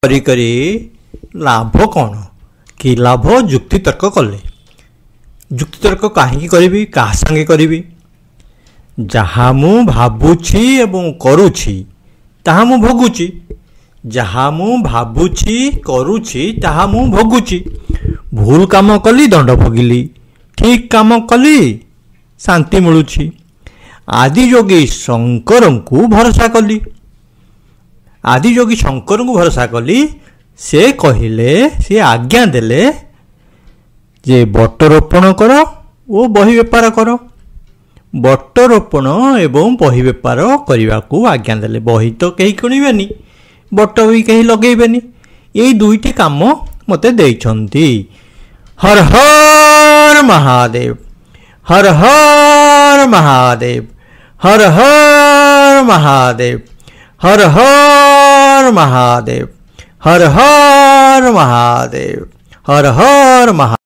करी करी लाभ कौन कि लाभ जुक्ति तर्क कले जुक्ति तर्क कहीं करी क्या संगे करी जहाँ मु भावुछि एवं करुछि ताहा मु भोगुछि जहाँ मु भावुछि करुछि ताहा मु भोगुछि भूल काम कली दंड भोगिली ठीक काम कली शांति मिलुछि आदियोगी शंकर को भरोसा कली आदियोगी शंकर को भरोसा कली से कहले से आज्ञा देले जे बटरोपण कर ओ बही बेपार कर बटरोपण एवं बही बेपार करने को आज्ञा देले बही तो कहीं किणवेनी बट भी कहीं लगेबेनी ये दुईटी काम मते देइछंती। हर हर महादेव हर हर महादेव हर हर महादेव हर हर महादेव हर हर महादेव हर हर महादेव।